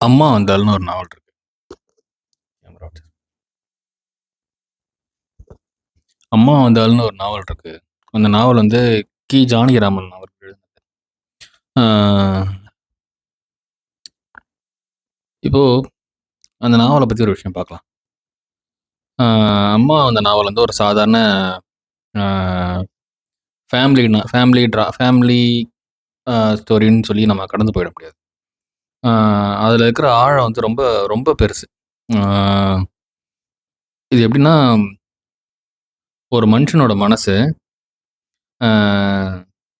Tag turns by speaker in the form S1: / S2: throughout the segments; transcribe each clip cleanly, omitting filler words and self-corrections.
S1: அம்மா வந்தாள்னு ஒரு நாவல் இருக்கு. அம்மா வந்தாள்னு ஒரு நாவல் இருக்கு. அந்த நாவல் வந்து ஜானகிராமன் அவர்கள். ஆ இப்போ அந்த நாவல பத்தி ஒரு விஷயம் பார்க்கலாம். ஆ அம்மா அந்த நாவல் வந்து ஒரு சாதாரண ஆ ஃபேமிலி ஸ்டோரின்னு சொல்லி நம்ம கடந்து போயிட முடியாது. ஆ அதில இருக்கிற ஆழம் வந்து ரொம்ப ரொம்ப பெருசு. ஆ இது எப்படின்னா, ஒரு மனுஷனோட மனசு ஆ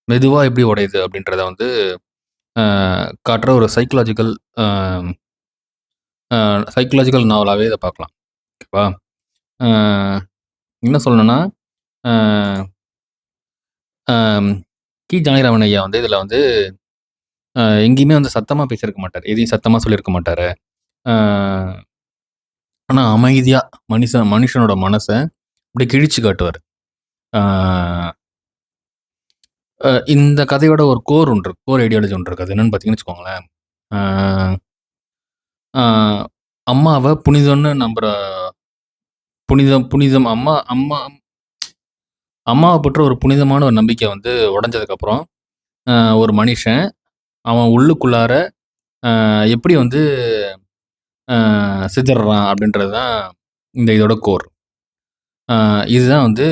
S1: மெதுவா எப்படி உடையுது அப்படின்றத வந்து ஆ காட்டுற ஒரு அ சைக்காலஜிக்கல் நாவலாவே இத பார்க்கலாம். ஓகேவா? ஆ என்ன சொல்லணும்னா, ஆ அம் ஜானகிராமன் ஐயா வந்து இதில வந்து எங்கேயுமே வந்து சத்தமா பேசியிருக்க மாட்டாரு. எதையும் சத்தமா சொல்லியிருக்க மாட்டாரு. ஆ ஆனா அமைதியா மனுஷனோட மனச அப்படியே கிழிச்சு காட்டுவாரு. ஆ இந்த கதையோட ஒரு கோர் ஐடியாலஜி ஒண்ணு இருக்கு. அது என்னன்னு பார்த்தீங்கன்னு வச்சுக்கோங்களேன். ஆ ஆ அம்மாவ புனிதம்னு நம்புற புனிதம் புனிதம் அம்மா அம்மா அம்மாவ பற்றி ஒரு புனிதமான ஒரு நம்பிக்கை வந்து உடைஞ்சதுக்கப்புறம், ஒரு மனிஷன் அவன் உள்ளுக்குள்ளார எப்படி வந்து சிதறுறான் அப்படின்றது தான் இந்த இதோட கோர். இதுதான் வந்து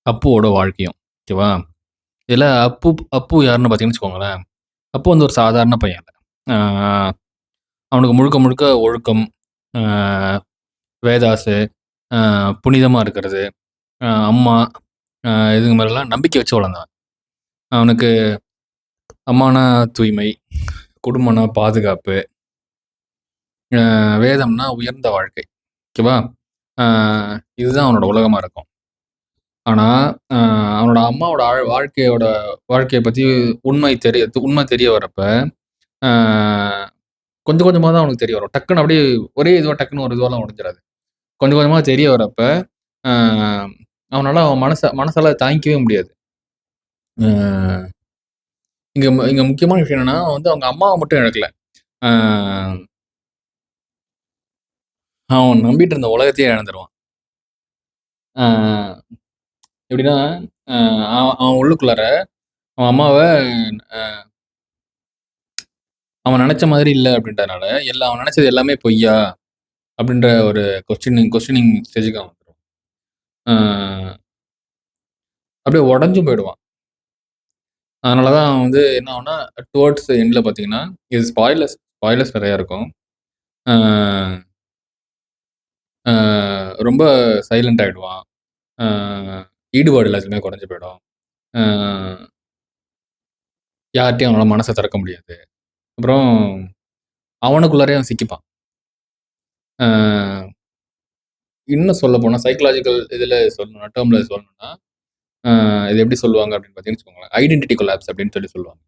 S1: அப்புவோட வாழ்க்கையும். ஓகேவா? இதில அப்பு யாருன்னு பார்த்தீங்கன்னு வச்சுக்கோங்களேன், அப்பு வந்து ஒரு சாதாரண பையன். ஆ அவனுக்கு முழுக்க முழுக்க ஒழுக்கம், ஆ வேதாசு, புனிதமா இருக்கிறது, அம்மா இதுங்க மேலலாம் நம்பிக்கை வச்சு வளர்ந்தவன். அவனுக்கு அம்மானா தூய்மை, குடும்பம்னா பாதுகாப்பு, வேதம்னா உயர்ந்த வாழ்க்கை. ஓகேவா? ஆ இதுதான் அவனோட உலகமா இருக்கும். ஆனா, அ அவனோட அம்மாவோட வாழ்க்கைய பத்தி உண்மை தெரிய வரப்ப, அ கொஞ்சம் கொஞ்சமா தான் அவனுக்கு தெரிய வரும். டக்குனு அப்படியே ஒரே இதுவா டக்குனு ஒரு இதுவாலாம் உடைஞ்சிராது. கொஞ்சம் கொஞ்சமா தெரிய வரப்ப, அ அவன் மனசால தாங்கிக்கவே முடியாது. அ இங்க முக்கியமான விஷயம் என்னன்னா, அவன் வந்து அவங்க அம்மாவ மட்டும் இழக்கல. அ அவன் நம்பிட்டு இருந்த உலகத்தையே இழந்துருவான். அ எப்படின்னா, அ அவன் உள்ளுக்குள்ளார அவன் அம்மாவ அவன் நெனச்ச மாதிரி இல்ல அப்படின்றதுனால, அவன் நெனச்சது எல்லாமே பொய்யா? அப்படின்ற ஒரு கொஸ்டினிங் ஸ்டேஜ்க்கு அவன் வந்துருவான். அ அப்படியே உடைஞ்சும் போயிடுவான். அதனால தான் அவன் வந்து என்ன ஆகும்னா, டுவர்ட்ஸ் எண்ட்ல பார்த்தீங்கன்னா, இது ஸ்பாய்லர்ஸ் நெறையா இருக்கும். அ அ ரொம்ப சைலன்ட் ஆயிடுவான். அ ஈடுபாடு எல்லாத்துலயுமே குறைஞ்சு போயிடும். அ யார்ட்டயும் அவனால மனச திறக்க முடியாது. அப்புறம் அவனுக்குள்ளாரயே அவன் சிக்கிப்பான். அ இன்னும் சொல்லப்போனா சைக்காலஜிக்கல் டெர்ம்ல சொல்லணும்னா, இது எப்படி சொல்லுவாங்க அப்படின்னு பார்த்தீங்கன்னு வச்சுக்கோங்களேன். ஐடென்டிட்டி கொலாப்ஸ் அப்படின்னு சொல்லுவாங்க.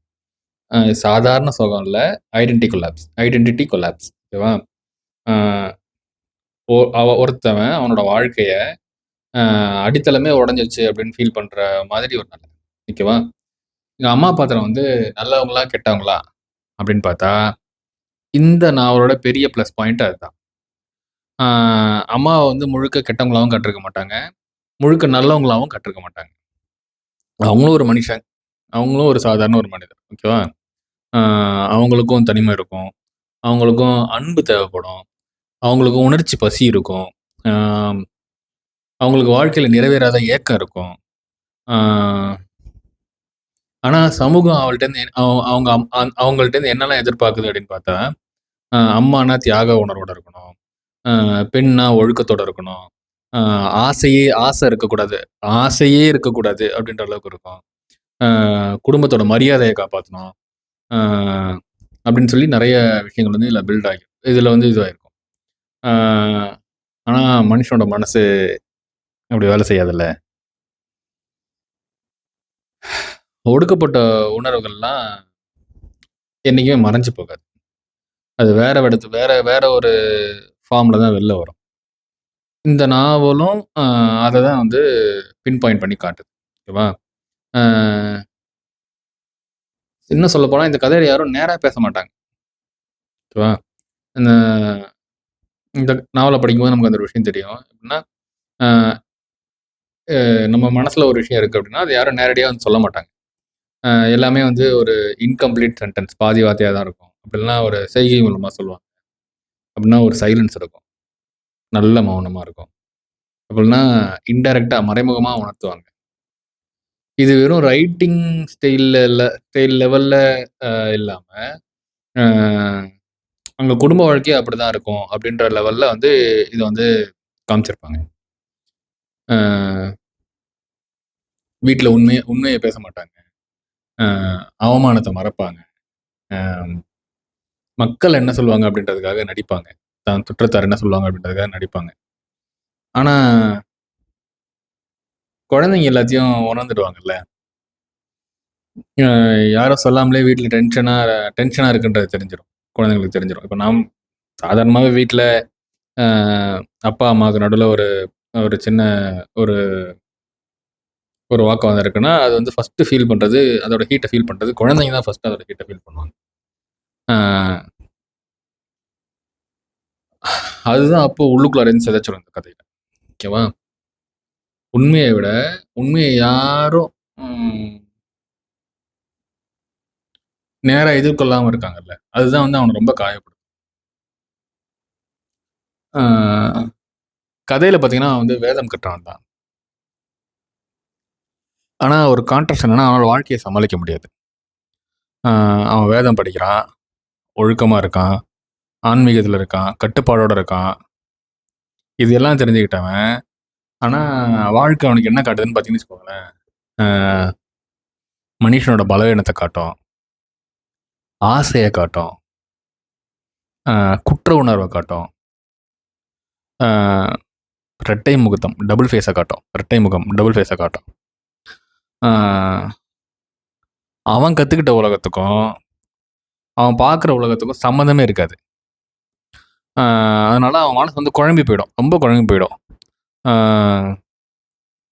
S1: சாதாரண சோகம் இல்ல. Identity collapse. ஓகேவா? அ ஒருத்தவன் அவனோட வாழ்க்கைய அடித்தளமே உடைஞ்சிருச்சு அப்படின்னு ஃபீல் பண்ற மாதிரி ஒரு நிலை. ஓகேவா? எங்க அம்மா பாத்திரம் வந்து நல்லவங்களா, கெட்டவங்களா அப்படின்னு பார்த்தா, இந்த நாவலோட பெரிய பிளஸ் பாயிண்ட் அதுதான். ஆ அம்மாவ வந்து முழுக்க கெட்டவங்களாவும் காட்டியிருக்க மாட்டாங்க. முழுக்க நல்லவங்களாவும் காட்டியிருக்க மாட்டாங்க. அவங்களும் ஒரு மனுஷன். அவங்களும் ஒரு சாதாரண ஒரு மனிதர். ஓகேவா? ஆ அவங்களுக்கும் தனிமை இருக்கும். அவங்களுக்கும் அன்பு தேவைப்படும். அவங்களுக்கு உணர்ச்சி பசி இருக்கும். ஆ அவங்களுக்கு வாழ்க்கையில நிறைவேறாத ஏக்கம் இருக்கும். ஆ ஆனா சமூகம் அவள்ட்டருந்து என் அவ அவங்க அவங்கள்ட்டருந்து என்னலாம் எதிர்பார்க்குது அப்படின்னு பார்த்தா, அம்மானா தியாக உணர்வோட இருக்கணும். பெண்ணா ஒழுக்கத்தோட இருக்கணும். அ ஆசை இருக்கக்கூடாது. ஆசையே இருக்கக்கூடாது அப்படின்ற அளவுக்கு இருக்கும். குடும்பத்தோட மரியாதைய காப்பாத்தணும். அ அப்படின்னு சொல்லி நெறைய விஷயங்கள் வந்து இதுல வந்து இதுவாயிருக்கும். ஆ ஆனா மனுஷனோட மனசு அப்படி வேலை செய்யாதுல்ல. ஒடுக்கப்பட்ட உணர்வுகள்லாம் என்னைக்குமே மறைஞ்சு போகாது. அது வேற வேற ஒரு ஃபார்ம்ல தான் வெளில வரும். இந்த நாவலும் அத தான் வந்து பின் பாயிண்ட் பண்ணி காட்டுது. ஓகேவா? அ இன்னும் சொல்லப்போனா இந்த கதையில யாரும் நேரா பேச மாட்டாங்க. ஓகேவா? இந்த இந்த நாவல படிக்கும்போது நமக்கு அந்த ஒரு விஷயம் தெரியும். எப்படின்னா, அ நம்ம மனசுல ஒரு விஷயம் இருக்கு அப்படின்னா, அது யாரும் நேரடியா வந்து சொல்ல மாட்டாங்க. எல்லாமே வந்து ஒரு இன்கம்ப்ளீட் சென்டென்ஸ் பாதி வார்த்தையா தான் இருக்கும். அப்படி இல்லனா ஒரு செய்கை மூலமா சொல்லுவாங்க. அப்படின்னா ஒரு சைலன்ஸ் இருக்கும். நல்ல மௌனமா இருக்கும். அப்படின்னா இன்டைரக்ட்டா மறைமுகமா உணர்த்துவாங்க. இது வெறும் ரைட்டிங் ஸ்டைல் லெவல்ல இல்லாம, அ அங்க குடும்ப வாழ்க்கையே அப்படிதான் இருக்கும். அப்படின்ற லெவல்ல வந்து இத வந்து காமிச்சிருப்பாங்க. அ வீட்ல உண்மைய பேச மாட்டாங்க. அ அவமானத்த மறைப்பாங்க. அ மக்கள் என்ன சொல்லுவாங்க அப்படின்றதுக்காக நடிப்பாங்க. தான் சுற்றத்தார் என்ன சொல்லுவாங்க அப்படின்றதுக்காக நடிப்பாங்க. ஆனா, குழந்தைங்க எல்லாத்தையும் உணர்ந்துடுவாங்கல்ல. அ யாரும் சொல்லாமலே வீட்ல டென்ஷனா இருக்குன்றது தெரிஞ்சிரும். குழந்தைங்களுக்கு தெரிஞ்சிரும். இப்ப சாதாரணமாவே வீட்ல அ அப்பா, அம்மாவுக்கு நடுவுல ஒரு ஒரு சின்ன ஒரு ஒரு வாக்குவாதம் இருக்குன்னா, அது வந்து ஃபர்ஸ்ட்டு ஃபீல் பண்றது, அதோட ஹீட்ட ஃபீல் பண்றது குழந்தைங்க தான் ஃபர்ஸ்ட்டு அதோட ஹீட்ட ஃபீல் பண்ணுவாங்க. அ அதுதான் அப்போ உள்ளுக்குள்ளார இருந்து சிதைச்சிரும் இந்த கதையில. ஓகேவா? உண்மைய விட, உண்மைய யாரும் ம் நேரா எதிர்கொள்ளாம இருக்காங்கல்ல. அதுதான் வந்து அவன ரொம்ப காயப்படுத்தும். அ கதையில பார்த்தீங்கன்னா, அவன் வந்து வேதம் கற்றவன் தான். ஆனா ஒரு கான்ட்ராஸ்ட் என்னன்னா, அவனால வாழ்க்கைய சமாளிக்க முடியாது. அ அவன் வேதம் படிக்கிறான், ஒழுக்கமா இருக்கான், ஆன்மீகத்துல இருக்கான், கட்டுப்பாடோட இருக்கான். இது எல்லாம் தெரிஞ்சுக்கிட்டவன், ஆனா வாழ்க்கை அவனுக்கு என்ன காட்டுதுன்னு பார்த்தீங்கன்னு வச்சுக்கோங்களேன், அ மனுஷனோட பலவீனத்த காட்டும், ஆசைய காட்டும், குற்ற உணர்வ காட்டும், அ ரெட்டை முகத்தம், டபுள் ஃபேஸ காட்டும். ரெட்டை முகம், டபுள் ஃபேஸ காட்டும். அ அவன் கத்துக்கிட்ட உலகத்துக்கும், அவன் பார்க்குற உலகத்துக்கும் சம்மந்தமே இருக்காது. அ அதனால அவன் மனசு வந்து குழம்பி போயிடும். ரொம்ப குழம்பி போயிடும். அ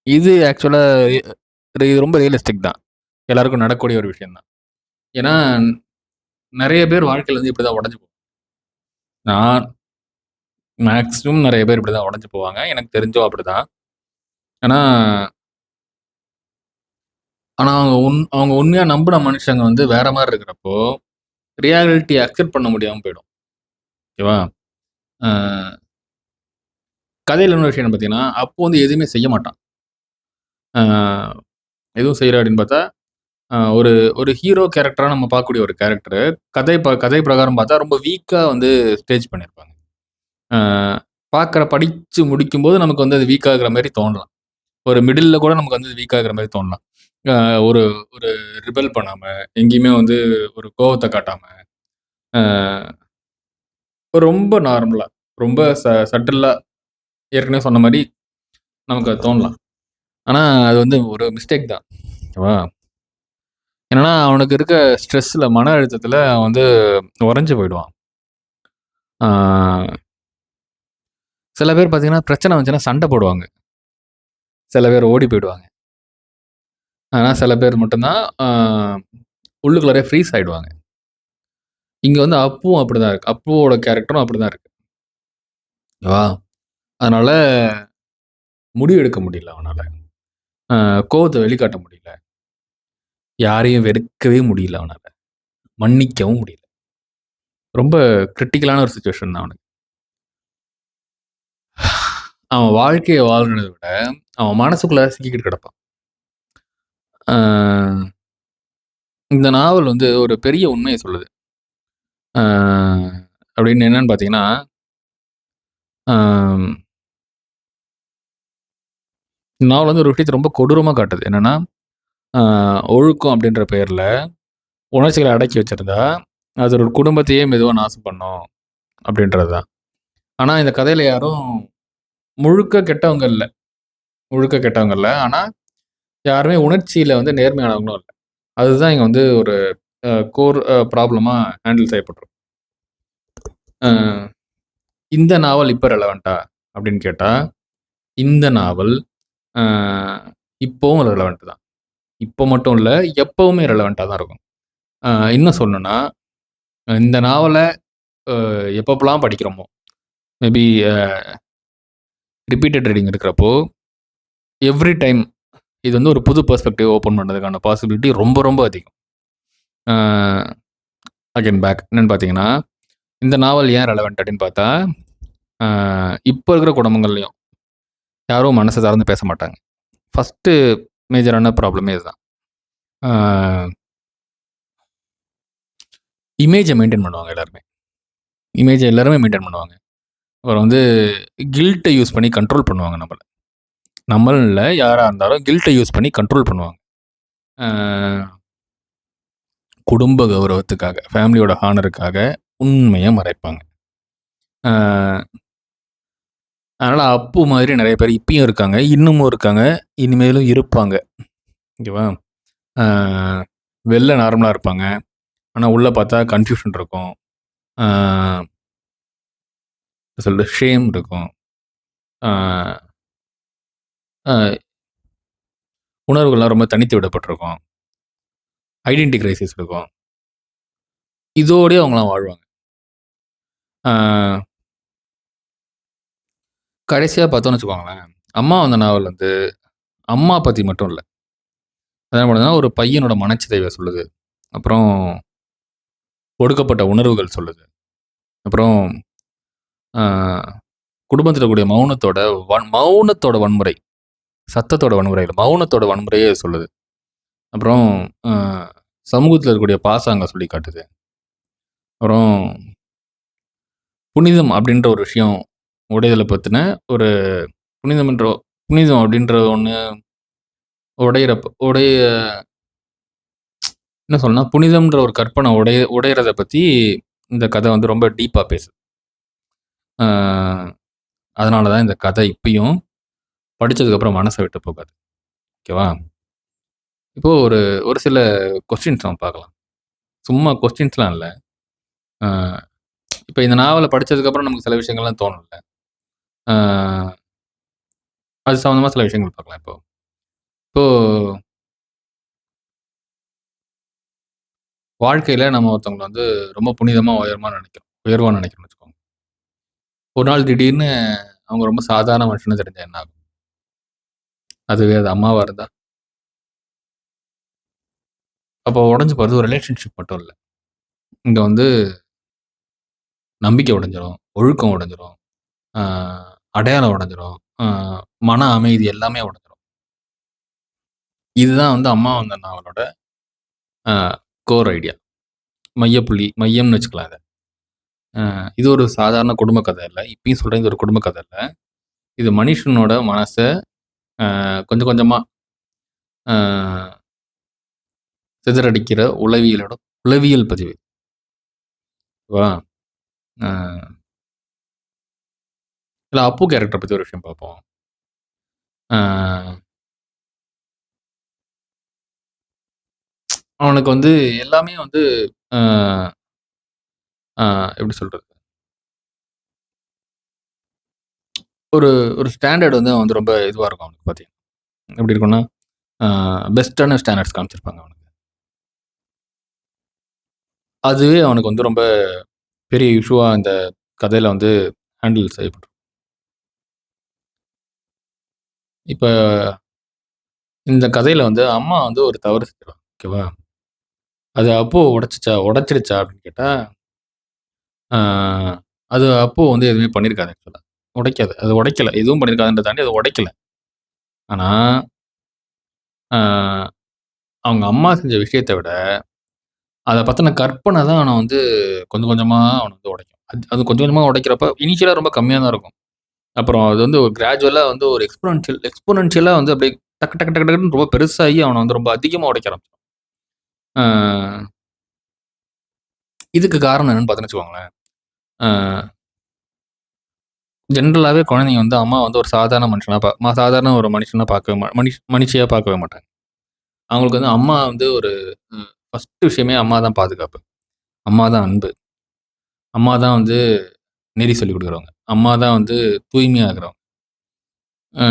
S1: இது ஆக்சுவலா இது ரொம்ப ரியலிஸ்டிக் தான். எல்லாருக்கும் நடக்கக்கூடிய ஒரு விஷயம் தான். ஏன்னா, நெறைய பேர் வாழ்க்கையில வந்து இப்படிதான் உடைஞ்சு நான் மேக்ஸிமம் நெறைய பேர் இப்படிதான் உடைஞ்சு போவாங்க. எனக்கு தெரிஞ்சும் அப்படிதான். ஆனா ஆனா அவங்க உண்மையா நம்புன மனுஷங்க வந்து வேற மாரி இருக்கிறப்போ, ரியாலிட்டிய அக்செப்ட் பண்ண முடியாம போயிடும். ஓகேவா? அ கதையில இன்னொரு விஷயம் என்ன பார்த்தீங்கன்னா, அப்பு வந்து எதுவுமே செய்ய மாட்டான். அ எதுவும் செய்றா அப்படின்னு பார்த்தா, ஒரு ஒரு ஹீரோ கேரக்டரா நம்ம பார்க்கக்கூடிய ஒரு கேரக்டரு, கதை பிரகாரம் பார்த்தா ரொம்ப வீக்கா வந்து ஸ்டேஜ் பண்ணியிருப்பாங்க. அ படிச்சு முடிக்கும்போது நமக்கு வந்து அது வீக்கா இருக்கிற மாரி தோணலாம். ஒரு மிடில்ல கூட நமக்கு வந்து வீக்கா இருக்கிற மாரி தோணலாம். அ ஒரு ஒரு ரிபெல் பண்ணாம, எங்கேயுமே வந்து ஒரு கோவத்த காட்டாம, அ ரொம்ப நார்மலா, ரொம்ப சட்டிலா ஏற்கனவே சொன்ன மாரி நமக்கு அது தோணலாம். ஆனா, அது வந்து ஒரு மிஸ்டேக் தான். ஓகேவா? என்னன்னா, அவனுக்கு இருக்க ஸ்ட்ரெஸ்ல, மன அழுத்தத்தில அவன் வந்து உறைஞ்சு போயிடுவான். ஆ சில பேர் பார்த்தீங்கன்னா, பிரச்சனை வந்துச்சுன்னா சண்ட போடுவாங்க. சில பேர் ஓடி போயிடுவாங்க. ஆனா, சில பேர் மட்டும் தான் உள்ளுக்குள்ளாரே ஃப்ரீஸ் ஆயிடுவாங்க. இங்க வந்து அப்புவும் அப்படிதான் இருக்கு. அப்புவோட கேரக்டரும் அப்படிதான் இருக்கு. ஓகேவா? அதனால முடிவு எடுக்க முடியல அவனால. கோவத்த வெளிக்காட்ட முடியல. யாரையும் வெறுக்கவே முடியல அவனால. மன்னிக்கவும் முடியல. ரொம்ப கிரிட்டிக்கலான ஒரு சிச்சுவேஷன் தான் அவனுக்கு. அவன் வாழ்க்கைய வாழ்றத விட, அவன் மனசுக்குள்ள சிக்கிக்கிட்டு கிடப்பான். ஆ இந்த நாவல் வந்து ஒரு பெரிய உண்மைய சொல்லுது. ஆ அப்படின்னு என்னன்னு பார்த்தீங்கன்னா, ஆம் இந்த நாவல் வந்து ஒரு விஷயத்த ரொம்ப கொடூரமா காட்டுது. என்னன்னா, ஆ ஒழுக்கம் அப்படின்ற பெயர்ல உணர்ச்சிகள அடக்கி வச்சிருந்தா, அது ஒரு குடும்பத்தையே மெதுவா நாசம் பண்ணும் அப்படின்றது தான். ஆனா இந்த கதையில யாரும் முழுக்க கெட்டவங்க இல்ல. முழுக்க கெட்டவங்க இல்ல. ஆனா யாருமே உணர்ச்சியில வந்து நேர்மையானவங்களும் இல்ல. அதுதான் இங்க வந்து ஒரு கோர் ப்ராப்ளமா ஹேண்டில் செய்யப்பட்டிருக்கு. அ இந்த நாவல் இப்ப ரெலவன்ட்டா? அப்படின்னு கேட்டா, இந்த நாவல் அ இப்பவும் ரெலவன்ட் தான். இப்போ மட்டும் இல்ல, எப்பவுமே ரெலவன்ட்டா தான் இருக்கும். அ இன்னும் சொல்லணும்னா, இந்த நாவல எப்பப்பலாம் படிக்கிறோமோ, மேபி அ ரிப்பீட்டட் ரீடிங் இருக்கிறப்போ, எவ்ரி டைம் இது வந்து ஒரு புது பெர்ஸ்பெக்டிவ் ஓப்பன் பண்றதுக்கான பாசிபிலிட்டி ரொம்ப, ரொம்ப அதிகம். அ அகைன் பேக் என்னன்னு பார்த்தீங்கன்னா, இந்த நாவல் ஏன் ரெலவென்ட் அப்படின்னு பார்த்தா, அ இப்ப இருக்கிற குடும்பங்கள்லயும் யாரும் மனச திறந்து பேச மாட்டாங்க. ஃபர்ஸ்ட்டு மேஜரான ப்ராப்ளமே இதுதான். அ இமேஜ மெயின்டெயின் பண்ணுவாங்க எல்லாருமே. இமேஜ எல்லாருமே மெயின்டெயின் பண்ணுவாங்க. அப்புறம் வந்து கில்ட்ட யூஸ் பண்ணி கண்ட்ரோல் பண்ணுவாங்க நம்மள. நம்மள்னு இல்ல, யாரா இருந்தாலும் கில்ட்ட யூஸ் பண்ணி கண்ட்ரோல் பண்ணுவாங்க. அ குடும்ப கௌரவத்துக்காக, ஃபேமிலியோட ஹானருக்காக உண்மைய மறைப்பாங்க. அ அதனால அப்பு மாதிரி நெறைய பேர் இப்பயும் இருக்காங்க. இன்னமும் இருக்காங்க. இனிமேலும் இருப்பாங்க. ஓகேவா? அ வெளில நார்மலா இருப்பாங்க. ஆனா உள்ள பார்த்தா கன்ஃப்யூஷன் இருக்கும். அ என்ன சொல்றது? ஷேம் இருக்கும். அ அ உணர்வுகள்லாம் ரொம்ப தனித்து விடப்பட்டிருக்கும். ஐடென்டிட்டி கிரைசிஸ் இருக்கும். இதோடயே அவங்கலாம் வாழ்வாங்க. அ கடைசியா பார்த்தோம்னு வச்சுக்கோங்களேன், அம்மா அந்த நாவல் வந்து அம்மா பத்தி மட்டும் இல்ல. அது என்ன பண்ணுதுன்னா, ஒரு பையனோட மனச்சிதைவ சொல்லுது. அப்புறம் ஒடுக்கப்பட்ட உணர்வுகள் சொல்லுது. அப்புறம் அ குடும்பத்தில கூடிய மௌனத்தோட வன்முறை. சத்தத்தோட வன்முறை இல்ல. மௌனத்தோட வன்முறையே சொல்லுது. அப்புறம் அ சமூகத்தில இருக்கக்கூடிய பாசம் சொல்லி காட்டுது. அப்புறம் புனிதம் அப்படின்ற ஒரு விஷயம் உடைதல பத்தின ஒரு புனிதம் என்ற புனிதம் அப்படின்ற ஒண்ணு உடையிறப்ப என்ன சொல்லணும்னா, புனிதம்ன்ற ஒரு கற்பனை உடையறத பத்தி இந்த கதை வந்து ரொம்ப டீப்பா பேசுது. அ அதனால தான் இந்த கதை இப்பயும் படிச்சதுக்கப்புறம் மனச விட்டு போகாது. ஓகேவா? இப்போ ஒரு ஒரு சில கொஸ்டின்ஸ் நம்ம பார்க்கலாம். சும்மா கொஸ்டின்ஸ்லாம் இல்ல. அ இப்ப இந்த நாவல படிச்சதுக்கப்புறம் நமக்கு சில விஷயங்கள்லாம் தோணும்ல. அ அது சம்மந்தமா சில விஷயங்கள் பார்க்கலாம் இப்போ. இப்போ வாழ்க்கையில நம்ம ஒருத்தவங்கள வந்து ரொம்ப புனிதமா, உயர்வா நெனைக்கிறோம்னு வச்சுக்கோங்க. ஒரு நாள் திடீர்னு அவங்க ரொம்ப சாதாரண மனுஷன்னு தெரிஞ்சா என்ன ஆகும்? அதுவே அது அம்மாவா இருந்தா? அப்போ உடைஞ்சு போறது ஒரு ரிலேஷன்ஷிப் மட்டும் இல்ல. இங்க வந்து நம்பிக்கை உடைஞ்சிரும், ஒழுக்கம் உடைஞ்சிரும், அ அடையாளம் உடைஞ்சிரும், மன அமைதி எல்லாமே உடைஞ்சிரும். இதுதான் வந்து அம்மா வந்த நாவலோட அ கோர் ஐடியா. மையப்புள்ளி, மையம்னு வச்சுக்கலாம் இத. இது ஒரு சாதாரண குடும்ப கதை இல்ல. இப்பயும் சொல்றேன் இது ஒரு குடும்ப கதை இல்ல. இது மனுஷனோட மனச கொஞ்சம் கொஞ்சமா அ சிதறடிக்கிற உளவியல் பதிவு. ஓகேவா? அ இதுல அப்பு கேரக்டர பத்தி ஒரு விஷயம் பார்ப்போம். அ அவனுக்கு வந்து எல்லாமே வந்து அ அ எப்படி சொல்றது? ஒரு ஒரு ஸ்டாண்டர்ட் வந்து அவன் வந்து ரொம்ப இதுவா இருக்கும் அவனுக்கு பார்த்தீங்கன்னா. எப்படி இருக்கும்னா, பெஸ்ட்டான ஸ்டாண்டர்ட்ஸ் காமிச்சிருப்பாங்க அவனுக்கு. அதுவே அவனுக்கு வந்து ரொம்ப பெரிய இஷ்யூவா இந்த கதையில வந்து ஹேண்டில் செய்யப்படும். இப்ப இந்த கதையில வந்து அம்மா வந்து ஒரு தவறு செஞ்சுருவாங்க. ஓகேவா? அது அப்பு உடைச்சிடுச்சா அப்படின்னு கேட்டா, ஆ அது அப்பு வந்து எதுவுமே பண்ணியிருக்காது ஆக்சுவலா. உடைக்காது. அது உடைக்கல. எதுவும் பண்ணியிருக்காதுன்றத தாண்டி அது உடைக்கல. ஆனா, ஆ அவங்க அம்மா செஞ்ச விஷயத்த விட, அத பத்தின கற்பனை தான் அவன வந்து கொஞ்சம் கொஞ்சமா அவன வந்து உடைக்கும். அது கொஞ்சம் கொஞ்சமா உடைக்கிறப்ப இனிஷியலா ரொம்ப கம்மியா தான் இருக்கும். அப்புறம் அது வந்து ஒரு கிராஜுவலா வந்து ஒரு எக்ஸ்போனன்ஷியலா வந்து அப்படியே டக்கு டக்கு டக்கு டக்குன்னு ரொம்ப பெருசாகி அவன வந்து ரொம்ப அதிகமா உடைக்க ஆரம்பிச்சுரும். ஆ இதுக்கு காரணம் என்னன்னு பார்த்தீங்கன்னு வச்சுக்கோங்களேன். ஆ ஜெனரலாவே குழந்தைங்க வந்து அம்மா வந்து ஒரு சாதாரண மனுஷனா சாதாரண ஒரு மனுஷனா பார்க்கவே மனுஷியா பார்க்கவே மாட்டாங்க. அவங்களுக்கு வந்து அம்மா வந்து ஒரு ஃபர்ஸ்ட் விஷயமே அம்மா தான் பாதுகாப்பு. அம்மா தான் அன்பு. அம்மா தான் வந்து நெறி சொல்லிக் குடுக்குறவங்க. அம்மா தான் வந்து தூய்மையா இருக்கிறவங்க. அ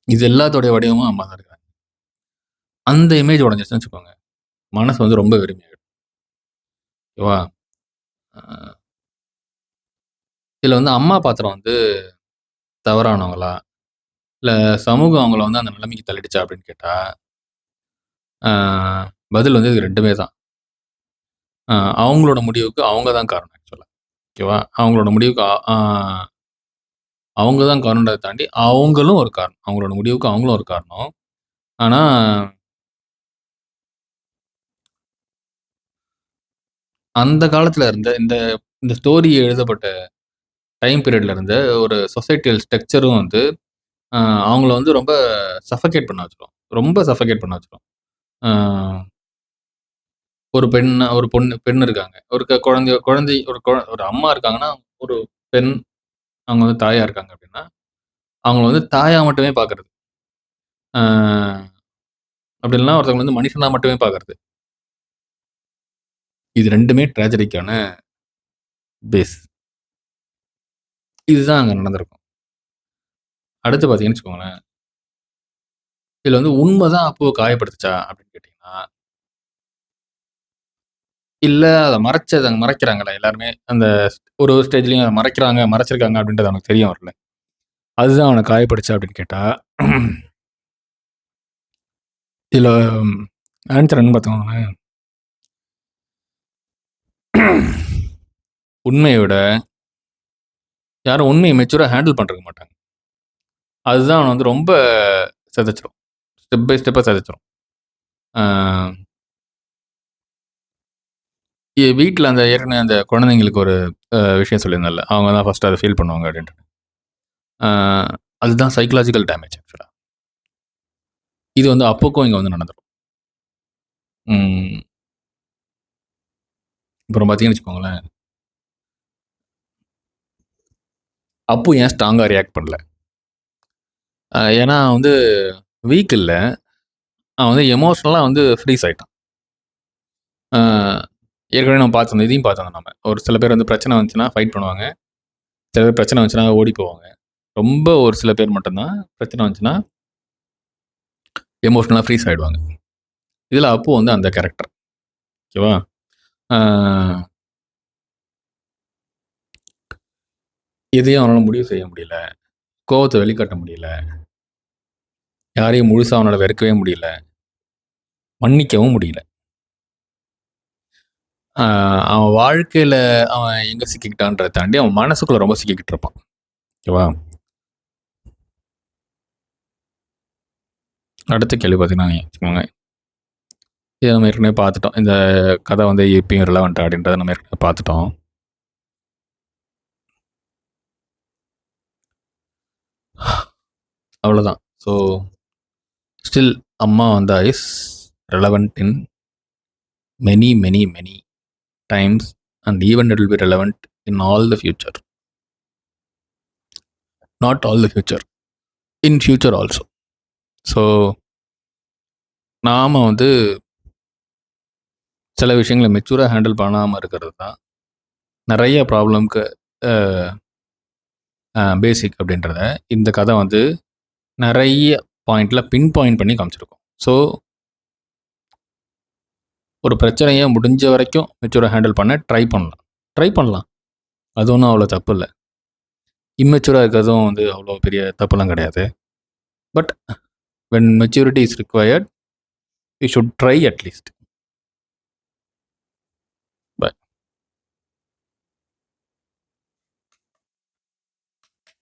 S1: இது எல்லாத்தோடைய வடிவமும் அம்மா தான் இருக்காங்க. அந்த இமேஜ் உடைஞ்சிருச்சுன்னு வச்சுக்கோங்க. மனசு வந்து ரொம்ப வெறுமையாயிடும். ஓகேவா? அ இதுல வந்து அம்மா பாத்திரம் வந்து தவறானவங்களா? இல்ல சமூகம் அவங்கள வந்து அந்த நிலைமைக்கு தள்ளிடுச்சா அப்படின்னு கேட்டா, அ பதில் வந்து இது 2மே தான். அ அவங்களோட முடிவுக்கு அவங்க தான் காரணம் ஆக்சுவலா. ஓகேவா? அவங்களோட முடிவுக்கு அவங்க தான் காரணம்ன்றத தாண்டி, அவங்களும் ஒரு காரணம். அவங்களோட முடிவுக்கு அவங்களும் ஒரு காரணம். ஆனா, அந்த காலத்துல இருந்த இந்த இந்த ஸ்டோரி எழுதப்பட்ட டைம் பீரியட்ல இருந்த ஒரு சொசைட்டியல் ஸ்ட்ரக்சரும் வந்து, அ அவங்கள வந்து ரொம்ப சஃபகேட் பண்ண வச்சுரும். ரொம்ப சஃபகேட் பண்ண வச்சுரும். அ ஒரு பெண் இருக்காங்க. ஒரு குழந்தை குழந்தை ஒரு அம்மா இருக்காங்கன்னா, ஒரு பெண் அவங்க வந்து தாயா இருக்காங்க அப்படின்னா, அவங்கள வந்து தாயா மட்டுமே பார்க்குறது. அ அப்படி இல்லன்னா ஒருத்தவங்கள வந்து மனுஷனா மட்டுமே பார்க்குறது. இது 2மே ட்ராஜடிக்கான பேஸ். இதுதான் அங்க நடந்திருக்கும். அடுத்து பார்த்தீங்கன்னு வச்சுக்கோங்களேன், இதுல வந்து உண்ம தான் அப்புவ காயப்படுத்துச்சா அப்படின்னு கேட்டீங்கன்னா, இல்ல அத மறைக்கிறாங்கல்ல எல்லாருமே. அந்த ஒரு ஸ்டேஜ்லயும் அத மறைச்சிருக்காங்க அப்படின்றது அவனுக்கு தெரிய வரல. அதுதான் அவன காயப்படுச்சா அப்படின்னு கேட்டா, இதுல ஆன்ஸர் என்னன்னு பார்த்தோம்னா, உண்மைய விட யாரும் உண்மைய மெச்சூரா ஹேண்டில் பண்ருக்க மாட்டாங்க. அதுதான் அவன வந்து ரொம்ப சிதைச்சிரும். ஸ்டெப் பை ஸ்டெப்பா சிதைச்சிரும். ஆ வீட்ல அந்த ஏற்கனவே அந்த குழந்தைங்களுக்கு ஒரு விஷயம் சொல்லியிருந்தேன்ல. அவங்க தான் ஃபர்ஸ்ட்டு அத ஃபீல் பண்ணுவாங்க அப்படின்ட்டு. ஆ அதுதான் சைக்காலஜிக்கல் டேமேஜ் ஆக்சுவலா. இது வந்து அப்புக்கும் இங்க வந்து நடந்துரும். ம். அப்புறம் பார்த்தீங்கன்னு வச்சுக்கோங்களேன், அப்பு ஏன் ஸ்ட்ராங்கா ரியாக்ட் பண்ணல? ஏன்னா அவன் வந்து வீக் இல்ல. அவன் வந்து எமோஷனலா வந்து ஃப்ரீஸ் ஆயிட்டான். ஆ ஏற்கனவே நம்ம பார்த்திருந்தோம். இதையும் பார்த்திருந்தோம் நம்ம. ஒரு சில பேர் வந்து பிரச்சனை வந்துச்சுன்னா ஃபைட் பண்ணுவாங்க. சில பேர் பிரச்சனை வந்துச்சுன்னா ஓடி போவாங்க. ரொம்ப ஒரு சில பேர் மட்டும் தான் பிரச்சனை வந்துச்சுன்னா எமோஷனலா ஃப்ரீஸ் ஆயிடுவாங்க. இதுல அப்பு வந்து அந்த கேரக்டர். ஓகேவா? ஆ எதையும் அவனால முடிவு செய்ய முடியல. கோவத்த வெளிக்காட்ட முடியல. யாரையும் முழுசா அவனால வெறுக்கவே முடியல. மன்னிக்கவும் முடியல. ஆ அவன் வாழ்க்கையில அவன் எங்க சிக்கிக்கிட்டான்றத தாண்டி, அவன் மனசுக்குள்ள ரொம்ப சிக்கிக்கிட்டு இருப்பான். ஓகேவா? அடுத்த கேள்வி பார்த்தீங்கன்னா வச்சுக்கோங்க, இத நம்ம ஏற்கனவே பார்த்துட்டோம். இந்த கதை வந்து இப்பயும் ரிலவன்ட்டா அப்படின்றத நம்ம ஏற்கனவே பார்த்துட்டோம். அவ்வளோதான். ஸோ ஸ்டில் அம்மா வந்தா is relevant in many, many, many times and even it will be relevant in all the future. Not all the future. In future also. So நாம வந்து சில விஷயங்கள மெச்சூரா ஹேண்டில் பண்ணாம இருக்கிறது தான் நெறைய ப்ராப்ளம்க்கு அ பேசிக் அப்படின்றத இந்த கதை வந்து நெறைய பாயிண்ட்ல பின் பாயிண்ட் பண்ணி காமிச்சிருக்கும். ஸோ ஒரு பிரச்சனைய முடிஞ்ச வரைக்கும் மெச்சூரா ஹேண்டில் பண்ண ட்ரை பண்ணலாம். ட்ரை பண்ணலாம். அது ஒண்ணும் அவ்வளோ தப்பு இல்ல. இம்மெச்சூரா இருக்கிறதும் வந்து அவ்வளோ பெரிய தப்புலாம் கிடையாது. But when maturity is required, we should try at least.